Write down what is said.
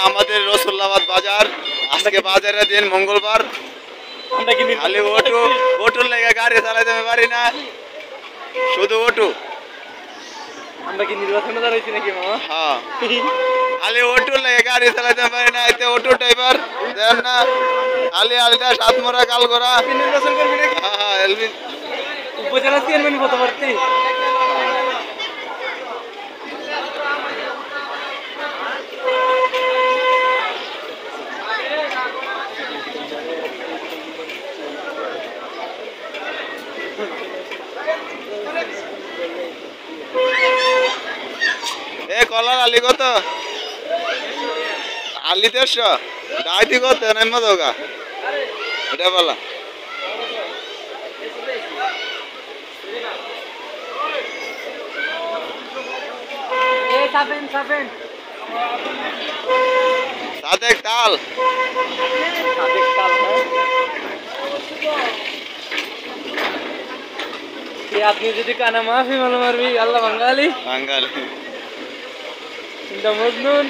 আমাদের রসুল্লাবাদ বাজার। আজকে বাজারের দিন মঙ্গলবার। খালি অটোর লেগে গাড়ি চালাইতে পারি না, শুধু অটো। আমরা কি নির্বাচনে দাঁড়াইছি নাকি মামা? হ্যাঁ, খালি অটোর লেগে গাড়ি চালাইতে পারি না। এতে অটো ড্রাইভার দেন না, খালি আলটা সাত মোড়া কাল করা। নির্বাচন করবি নাকি? হ্যাঁ, এলবি উপজেলা চেয়ারম্যান কত প্রার্থী? এ কলার আলি কত? আলি 150, ডাইতি কত? নেমা দোগা এটা বলা। সাদেক তাল আপনি যদি কানা মাফি মারবি আল্লাহ বাঙালি বাঙালি মজনুন